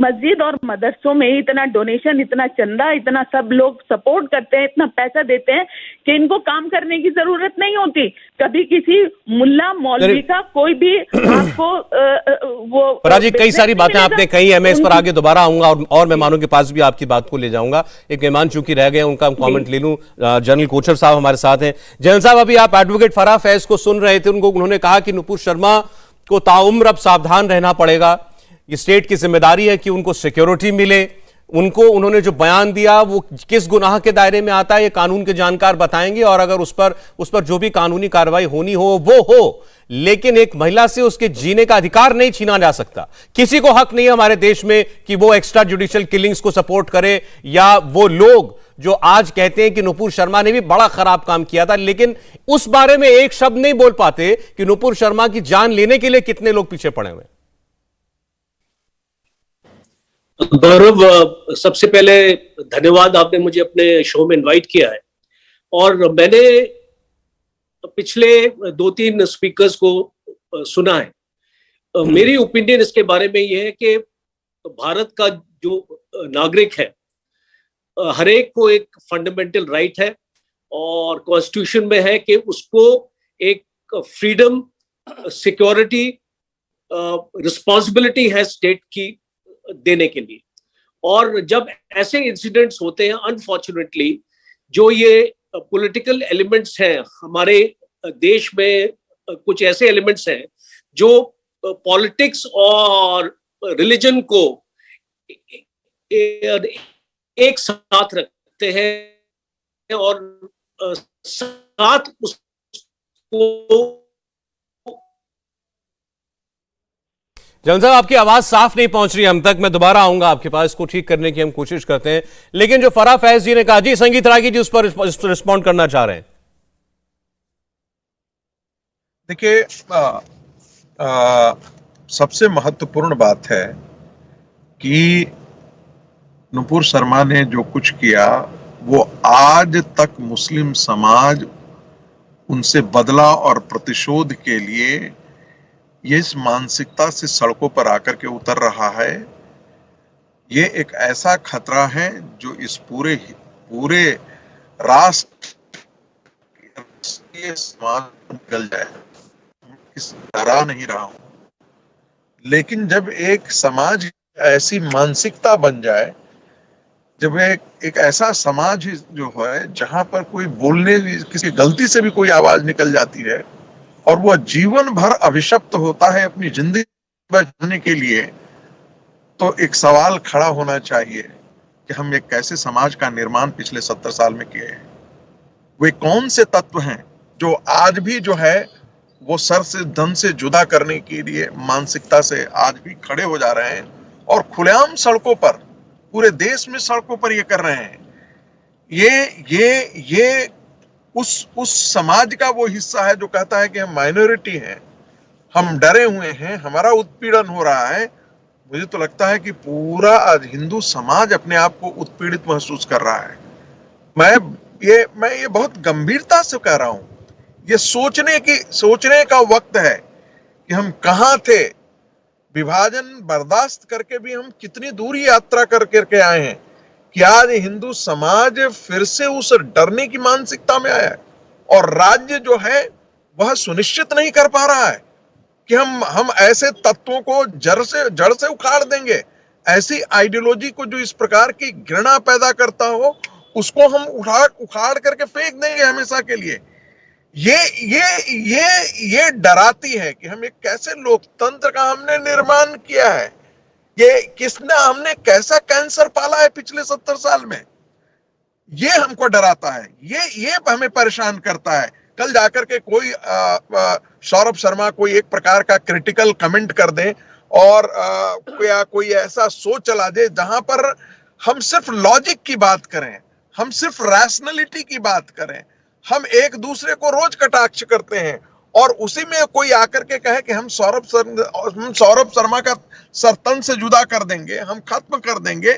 मस्जिद और मदरसों में इतना डोनेशन, इतना चंदा, इतना सब लोग सपोर्ट करते हैं, इतना पैसा देते हैं कि इनको काम करने की जरूरत नहीं होती। कभी किसी मुल्ला मौलवी का कोई भी आपको वो फराजी, कई सारी बातें आपने कही है, मैं इस पर आगे दोबारा आऊंगा और मेहमानों के पास भी आपकी बात को ले जाऊंगा। एक मेहमान चूंकि रह गए, उनका कमेंट ले लूं। जनरल कोचर साहब हमारे साथ हैं। जनरल साहब, अभी आप एडवोकेट फराह फैज को सुन रहे थे, उन्होंने कहा कि नुपुर शर्मा को ताउम्र अब सावधान रहना पड़ेगा। ये स्टेट की जिम्मेदारी है कि उनको सिक्योरिटी मिले। उन्होंने जो बयान दिया वो किस गुनाह के दायरे में आता है, ये कानून के जानकार बताएंगे, और अगर उस पर जो भी कानूनी कार्रवाई होनी हो वो हो, लेकिन एक महिला से उसके जीने का अधिकार नहीं छीना जा सकता। किसी को हक नहीं है हमारे देश में कि वो एक्स्ट्रा जुडिशियल किलिंग्स को सपोर्ट करे, या वो लोग जो आज कहते हैं कि नुपुर शर्मा ने भी बड़ा खराब काम किया था, लेकिन उस बारे में एक शब्द नहीं बोल पाते कि नुपुर शर्मा की जान लेने के लिए कितने लोग पीछे पड़े हुए। गौरव, सबसे पहले धन्यवाद, आपने मुझे अपने शो में इनवाइट किया है। और मैंने पिछले 2-3 स्पीकर्स को सुना है। मेरी ओपिनियन इसके बारे में यह है कि भारत का जो नागरिक है, हर एक को एक फंडामेंटल राइट है और कॉन्स्टिट्यूशन में है कि उसको एक फ्रीडम, सिक्योरिटी, रिस्पॉन्सिबिलिटी है स्टेट की देने के लिए। और जब ऐसे इंसिडेंट्स होते हैं, अनफॉर्चुनेटली जो ये पॉलिटिकल एलिमेंट्स हैं हमारे देश में, कुछ ऐसे एलिमेंट्स हैं जो पॉलिटिक्स और रिलीजन को एक साथ रखते हैं और साथ उसको। जनरल साहब, आपकी आवाज साफ नहीं पहुंच रही हम तक, मैं दोबारा आऊंगा आपके पास, इसको ठीक करने की हम कोशिश करते हैं। लेकिन जो फराह फैज जी ने कहा, जी संगीत रागी जी उस पर रिस्पॉन्ड करना चाह रहे हैं। देखिए, सबसे महत्वपूर्ण बात है कि नुपुर शर्मा ने जो कुछ किया वो आज तक मुस्लिम समाज उनसे बदला और प्रतिशोध के लिए ये इस मानसिकता से सड़कों पर आकर के उतर रहा है। ये एक ऐसा खतरा है जो इस पूरे राष्ट्रीय समाज निकल जाए, इस डरा नहीं रहा हूं। लेकिन जब एक समाज ऐसी मानसिकता बन जाए जब एक ऐसा समाज जो है जहां पर कोई बोलने, किसी गलती से भी कोई आवाज निकल जाती है और वह जीवन भर अभिशप्त होता है अपनी जिंदगी बचाने के लिए, तो एक सवाल खड़ा होना चाहिए कि हम एक कैसे समाज का निर्माण पिछले 70 साल में किए हैं। वे कौन से तत्व हैं जो आज भी जो है वो सर से धन से जुदा करने के लिए मानसिकता से आज भी खड़े हो जा रहे हैं और खुलेआम सड़कों पर, पूरे देश में सड़कों पर ये कर रहे हैं। ये उस समाज का वो हिस्सा है जो कहता है कि हम माइनॉरिटी हैं, हम डरे हुए हैं, हमारा उत्पीड़न हो रहा है। मुझे तो लगता है कि पूरा आज हिंदू समाज अपने आप को उत्पीड़ित महसूस कर रहा है। मैं ये बहुत गंभीरता से कह रहा हूं। ये सोचने का वक्त है कि हम कहां थे। विभाजन बर्दाश्त करके भी हम कितनी दूरी यात्रा करके आए हैं कि आज हिंदू समाज फिर से उस डरने की मानसिकता में आया है और राज्य जो है वह सुनिश्चित नहीं कर पा रहा है कि हम ऐसे तत्वों को जड़ से उखाड़ देंगे। ऐसी आइडियोलॉजी को जो इस प्रकार की घृणा पैदा करता हो, उसको हम उखाड़ करके फेंक देंगे हमेशा के लिए। ये डराती है कि हम एक कैसे लोकतंत्र का हमने निर्माण किया है। हमने कैसा कैंसर पाला है पिछले 70 साल में। ये हमको डराता है, ये हमें परेशान करता है। कल जाकर के कोई सौरभ शर्मा कोई एक प्रकार का क्रिटिकल कमेंट कर दे और कोई ऐसा सोच चला दे जहां पर हम सिर्फ लॉजिक की बात करें, हम सिर्फ रैशनैलिटी की बात करें, हम एक दूसरे को रोज कटाक्ष करते हैं और उसी में कोई आकर के कहे कि हम सौरभ शर्मा का सरतन से जुदा कर देंगे, हम खत्म कर देंगे।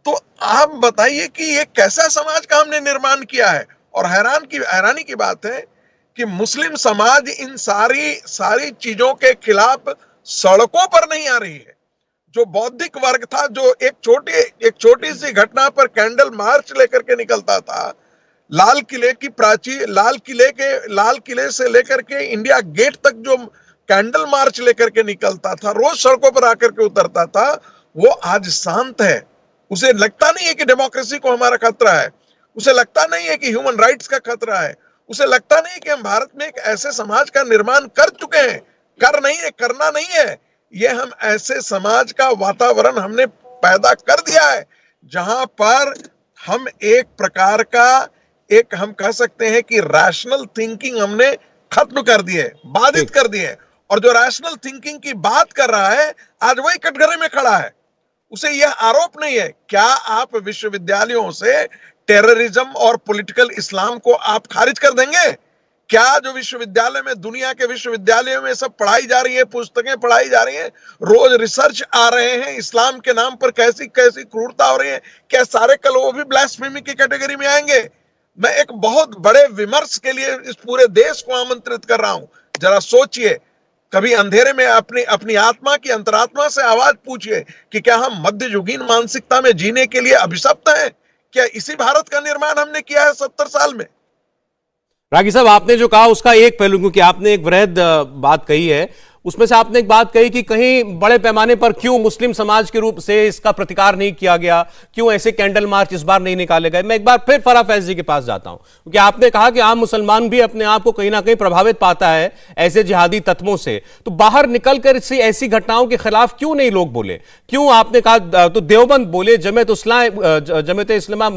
तो आप बताइए कि ये कैसा समाज का हमने निर्माण किया है। और हैरानी की बात है कि मुस्लिम समाज इन सारी चीजों के खिलाफ सड़कों पर नहीं आ रही है। जो बौद्धिक वर्ग था, जो एक छोटी सी घटना पर कैंडल मार्च लेकर के निकलता था, लाल किले से लेकर के इंडिया गेट तक जो कैंडल मार्च लेकर के निकलता था, रोज सड़कों पर आकर के उतरता था, वो आज शांत है। उसे लगता नहीं है कि डेमोक्रेसी को हमारा खतरा है, उसे लगता नहीं है कि ह्यूमन राइट्स का खतरा है, उसे लगता नहीं कि हम भारत में एक ऐसे समाज का निर्माण कर चुके हैं, करना नहीं है। ये हम ऐसे समाज का वातावरण हमने पैदा कर दिया है जहां पर हम एक प्रकार का हम कह सकते हैं कि रैशनल थिंकिंग हमने खत्म कर दी है, बाधित कर दी है। और जो रैशनल थिंकिंग की बात कर रहा है आज वही कटघरे में खड़ा है। उसे यह आरोप नहीं है। क्या आप विश्वविद्यालयों से टेररिज्म और पॉलिटिकल इस्लाम को आप खारिज कर देंगे? क्या जो विश्वविद्यालय में, दुनिया के विश्वविद्यालयों में सब पढ़ाई जा रही है, पुस्तकें पढ़ाई जा रही हैं, रोज रिसर्च आ रहे हैं, इस्लाम के नाम पर कैसी कैसी क्रूरता हो रही है, क्या सारे कल वो भी ब्लास्फेमी की कैटेगरी में आएंगे? मैं एक बहुत बड़े विमर्श के लिए इस पूरे देश को आमंत्रित कर रहा हूं। जरा सोचिए, कभी अंधेरे में अपनी आत्मा की अंतरात्मा से आवाज पूछिए कि क्या हम मध्ययुगीन मानसिकता में जीने के लिए अभिशप्त हैं? क्या इसी भारत का निर्माण हमने किया है 70 साल में? रागी साहब, आपने जो कहा उसका एक पहलू, क्योंकि आपने एक वृहद बात कही है, उसमें से आपने एक बात कही कि कहीं बड़े पैमाने पर क्यों मुस्लिम समाज के रूप से इसका प्रतिकार नहीं किया गया, क्यों ऐसे कैंडल मार्च इस बार नहीं निकाले गए। मैं एक बार फिर फराह फैज जी के पास जाता हूं, क्योंकि आपने कहा कि आम मुसलमान भी अपने आप को कहीं ना कहीं प्रभावित पाता है ऐसे जिहादी तत्वों से। तो बाहर निकलकर ऐसी घटनाओं के खिलाफ क्यों नहीं लोग बोले? क्यों आपने कहा तो देवबंद बोले, जमात इस्लामा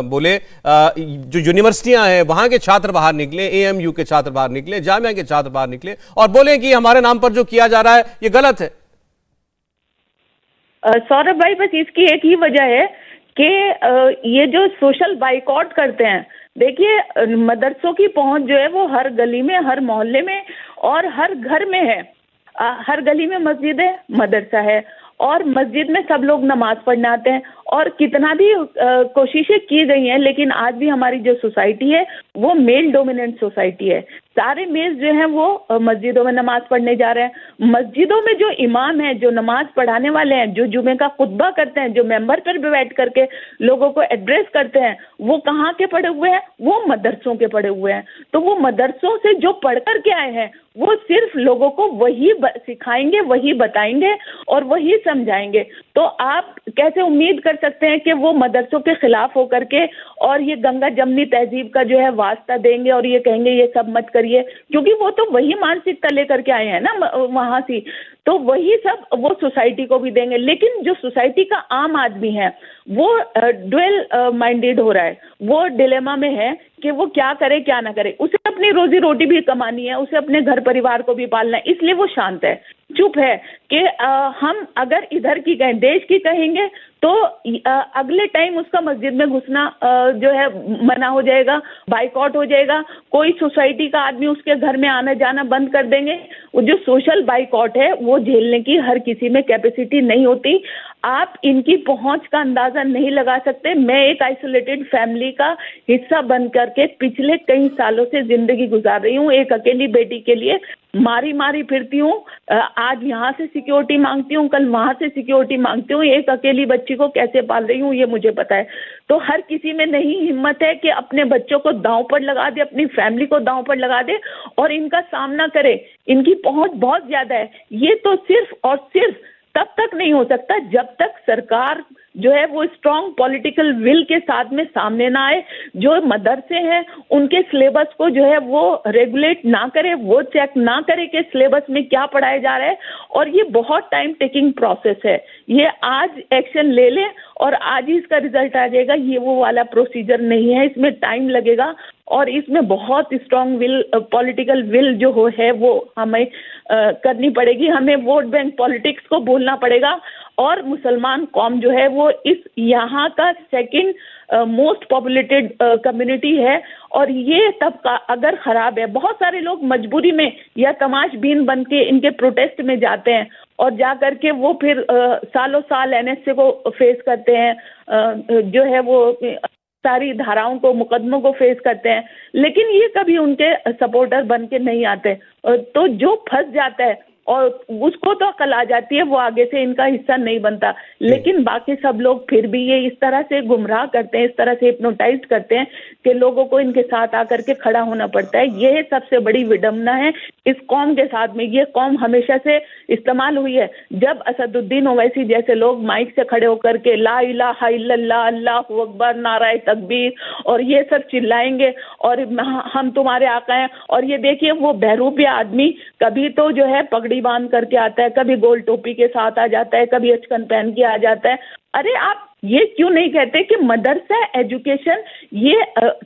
बोले, जो यूनिवर्सिटियां हैं वहां के छात्र बाहर निकले, AMU के छात्र बाहर निकले, जामिया के छात्र बाहर निकले और बोले कि हमारे नाम पर जो किया जा रहा है ये गलत है। सौरभ भाई, बस इसकी एक ही वजह है कि ये जो सोशल बाइकॉट करते हैं, देखिए मदरसों की पहुंच जो है वो हर गली में, हर मोहल्ले में और हर घर में है। हर गली में मस्जिद है, मदरसा है और मस्जिद में सब लोग नमाज पढ़ने आते हैं। और कितना भी कोशिशें की गई हैं, लेकिन आज भी हमारी जो सोसाइटी है वो मेल डोमिनेंट सोसाइटी है। सारे मेल जो हैं वो मस्जिदों में नमाज पढ़ने जा रहे हैं। मस्जिदों में जो इमाम हैं, जो नमाज पढ़ाने वाले हैं, जो जुमे का खुतबा करते हैं, जो मेंबर पर बैठ करके लोगों को एड्रेस करते हैं, वो कहाँ के पढ़े हुए हैं? वो मदरसों के पढ़े हुए हैं। तो वो मदरसों से जो पढ़ कर के आए हैं वो सिर्फ लोगों को वही सिखाएंगे, वही बताएंगे और वही समझाएंगे। तो आप कैसे उम्मीद कर कर सकते हैं कि वो मदरसों के खिलाफ होकर के और ये गंगा जमनी तहजीब का जो है वास्ता देंगे और ये कहेंगे ये सब मत करिए, क्योंकि वो तो वही मानसिकता लेकर के आए हैं ना वहां से, तो वही सब वो सोसाइटी को भी देंगे। लेकिन जो सोसाइटी का आम आदमी है वो डुअल माइंडेड हो रहा है, वो डिलेमा में है कि वो क्या करे क्या ना करे। उसे अपनी रोजी रोटी भी कमानी है, उसे अपने घर परिवार को भी पालना है, इसलिए वो शांत है, चुप है कि हम अगर इधर की कहें, देश की कहेंगे तो अगले टाइम उसका मस्जिद में घुसना जो है मना हो जाएगा, बाइकआउट हो जाएगा, कोई सोसाइटी का आदमी उसके घर में आना जाना बंद कर देंगे। वो जो सोशल बाइकआउट है वो झेलने की हर किसी में कैपेसिटी नहीं होती। आप इनकी पहुंच का अंदाजा नहीं लगा सकते। मैं एक आइसोलेटेड फैमिली का हिस्सा बन करके पिछले कई सालों से जिंदगी गुजार रही हूँ। एक अकेली बेटी के लिए मारी मारी फिरती हूँ, आज यहाँ से सिक्योरिटी मांगती हूँ, कल वहां से सिक्योरिटी मांगती हूँ। एक अकेली बच्ची को कैसे पाल रही हूँ ये मुझे पता है। तो हर किसी में नहीं हिम्मत है कि अपने बच्चों को दांव पर लगा दे, अपनी फैमिली को दांव पर लगा दे और इनका सामना करे। इनकी पहुंच बहुत ज्यादा है। ये तो सिर्फ और सिर्फ तब तक नहीं हो सकता जब तक सरकार जो है वो स्ट्रॉन्ग पॉलिटिकल विल के साथ में सामने ना आए, जो मदरसे हैं उनके सिलेबस को जो है वो रेगुलेट ना करे, वो चेक ना करे कि सिलेबस में क्या पढ़ाया जा रहा है। और ये बहुत टाइम टेकिंग प्रोसेस है। ये आज एक्शन ले ले और आज ही इसका रिजल्ट आ जाएगा, ये वो वाला प्रोसीजर नहीं है। इसमें टाइम लगेगा और इसमें बहुत स्ट्रॉन्ग विल, पॉलिटिकल विल जो है वो हमें करनी पड़ेगी। हमें वोट बैंक पॉलिटिक्स को बोलना पड़ेगा और मुसलमान कौम जो है वो इस यहाँ का सेकंड मोस्ट पॉपुलेटेड कम्युनिटी है और ये तबका अगर खराब है, बहुत सारे लोग मजबूरी में या तमाशबीन बन के इनके प्रोटेस्ट में जाते हैं और जा करके वो फिर सालों साल एनएसए को फेस करते हैं, जो है वो सारी धाराओं को, मुकदमों को फेस करते हैं, लेकिन ये कभी उनके सपोर्टर बन के नहीं आते। तो जो फंस जाता है और उसको तो अकल आ जाती है, वो आगे से इनका हिस्सा नहीं बनता। लेकिन बाकी सब लोग फिर भी ये इस तरह से गुमराह करते हैं, इस तरह से हिप्नोटाइज करते हैं कि लोगों को इनके साथ आकर के खड़ा होना पड़ता है। ये सबसे बड़ी विडंबना है इस कौम के साथ में। ये कौम हमेशा से इस्तेमाल हुई है। जब असदुद्दीन ओवैसी जैसे लोग माइक से खड़े होकर के ला इलाहा इल्लल्लाह, अल्लाहु अकबर, नाराए तकबीर और ये सब चिल्लाएंगे और हम तुम्हारे आका हैं, और ये देखिए वो बहरूपिया आदमी कभी तो जो है पगड़ी बांध करके आता है, कभी गोल टोपी के साथ आ जाता है, कभी अचकन पहन के आ जाता है। अरे आप ये क्यों नहीं कहते कि मदरसा एजुकेशन ये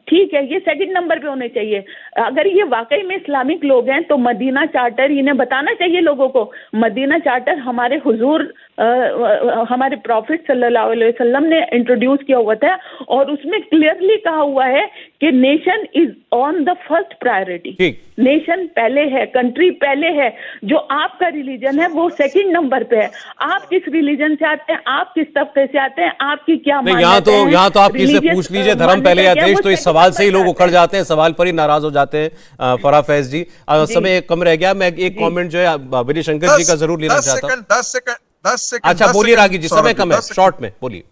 ठीक है, ये सेकंड नंबर पे होने चाहिए। अगर ये वाकई में इस्लामिक लोग हैं तो मदीना चार्टर इन्हें बताना चाहिए लोगों को। मदीना चार्टर हमारे हुजूर हमारे प्रॉफिट सल्लल्लाहु अलैहि वसल्लम ने इंट्रोड्यूस किया हुआ था और उसमें क्लियरली कहा हुआ है कि nation is on the first priority. Nation पहले है, कंट्री पहले है। जो आपका रिलीजन है वो सेकंड नंबर पे है। आप किस रिलीजन से आते हैं, आप किस तबके से आते हैं, आपकी क्या मान्यता है? यहाँ तो आप किसी से पूछ लीजिए धर्म पहले या देश, तो इस सवाल से ही लोग उखड़ जाते हैं, सवाल पर ही नाराज हो जाते हैं। फराह फैज जी, समय कम रह गया, मैं एक कमेंट जो है विजय शंकर जी का जरूर लेना चाहता हूँ। 10 सेकंड। अच्छा बोलिए रागी जी, समय कम है, शॉर्ट में बोलिए।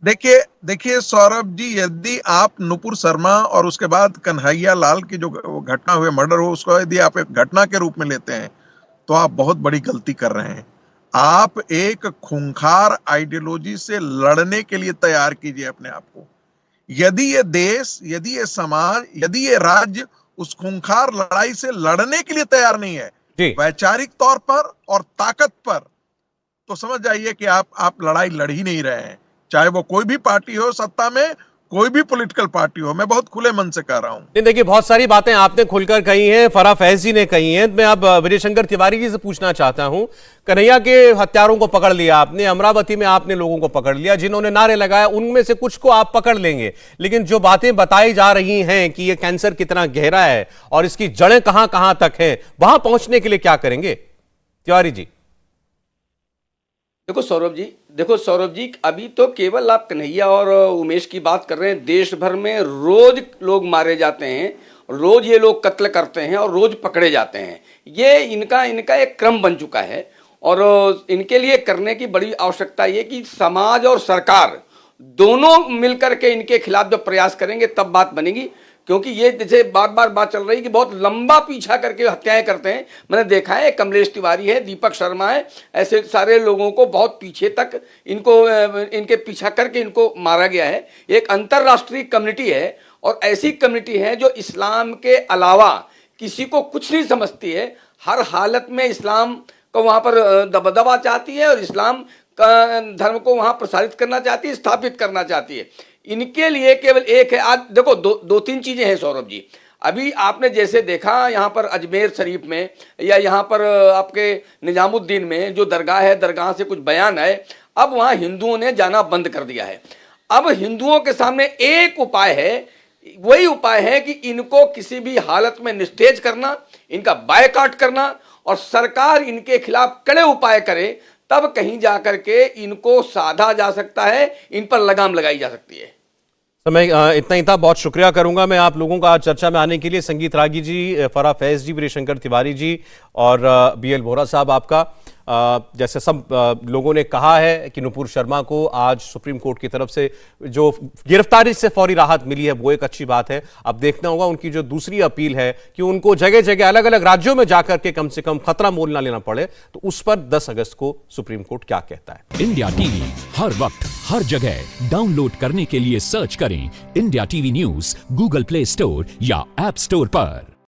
देखिए सौरभ जी, यदि आप नुपुर शर्मा और उसके बाद कन्हैया लाल की जो घटना हुई, मर्डर हो, उसको यदि आप एक घटना के रूप में लेते हैं तो आप बहुत बड़ी गलती कर रहे हैं। आप एक खूंखार आइडियोलॉजी से लड़ने के लिए तैयार कीजिए अपने आप को। यदि ये देश, यदि ये समाज, यदि ये राज्य उस खूंखार लड़ाई से लड़ने के लिए तैयार नहीं है वैचारिक तौर पर और ताकत पर, तो समझ जाइए कि आप लड़ाई लड़ ही नहीं रहे हैं। चाहे वो कोई भी पार्टी हो सत्ता में, कोई भी पॉलिटिकल पार्टी हो। मैं बहुत खुले मन से कह रहा हूं। देखिए बहुत सारी बातें आपने खुलकर कही हैं, फराह फैज जी ने कही हैं। मैं अब विजय शंकर तिवारी जी से पूछना चाहता हूं, कन्हैया के हत्यारों को पकड़ लिया आपने, अमरावती में आपने लोगों को पकड़ लिया, जिन्होंने नारे लगाया उनमें से कुछ को आप पकड़ लेंगे, लेकिन जो बातें बताई जा रही हैं कि ये कैंसर कितना गहरा है और इसकी जड़ें कहां कहां तक हैं, वहां पहुंचने के लिए क्या करेंगे तिवारी जी? देखो सौरभ जी, अभी तो केवल आप कन्हैया और उमेश की बात कर रहे हैं। देश भर में रोज लोग मारे जाते हैं, रोज ये लोग कत्ल करते हैं और रोज पकड़े जाते हैं। ये इनका एक क्रम बन चुका है और इनके लिए करने की बड़ी आवश्यकता ये कि समाज और सरकार दोनों मिलकर के इनके खिलाफ जब प्रयास करेंगे तब बात बनेगी। क्योंकि ये जैसे बार बार बात चल रही कि बहुत लंबा पीछा करके हत्याएं करते हैं। मैंने देखा है, कमलेश तिवारी है, दीपक शर्मा है, ऐसे सारे लोगों को बहुत पीछे तक इनके पीछा करके इनको मारा गया है। एक अंतर्राष्ट्रीय कम्युनिटी है और ऐसी कम्युनिटी है जो इस्लाम के अलावा किसी को कुछ नहीं समझती है, हर हालत में इस्लाम को वहाँ पर दबदबा चाहती है और इस्लाम का धर्म को वहाँ प्रसारित करना चाहती है, स्थापित करना चाहती है। इनके लिए केवल एक है, आज देखो दो तीन चीजें हैं सौरभ जी। अभी आपने जैसे देखा यहाँ पर अजमेर शरीफ में या यहाँ पर आपके निजामुद्दीन में जो दरगाह है, दरगाह से कुछ बयान है, अब वहाँ हिंदुओं ने जाना बंद कर दिया है। अब हिंदुओं के सामने एक उपाय है, वही उपाय है कि इनको किसी भी हालत में निस्तेज करना, इनका बायकॉट करना और सरकार इनके खिलाफ कड़े उपाय करे, तब कहीं जाकर के इनको साधा जा सकता है, इन पर लगाम लगाई जा सकती है। मैं इतना ही था, बहुत शुक्रिया करूंगा मैं आप लोगों का आज चर्चा में आने के लिए। संगीत रागी जी, फराह फैज जी, वीरशंकर तिवारी जी और BL बोहरा साहब आपका। जैसे सब लोगों ने कहा है कि नुपुर शर्मा को आज सुप्रीम कोर्ट की तरफ से जो गिरफ्तारी से फौरी राहत मिली है वो एक अच्छी बात है। अब देखना होगा उनकी जो दूसरी अपील है कि उनको जगह जगह अलग अलग राज्यों में जाकर के कम से कम खतरा मोल ना लेना पड़े, तो उस पर 10 अगस्त को सुप्रीम कोर्ट क्या कहता है। इंडिया टीवी हर वक्त हर जगह डाउनलोड करने के लिए सर्च करें India TV news Google play store या ऐप स्टोर पर।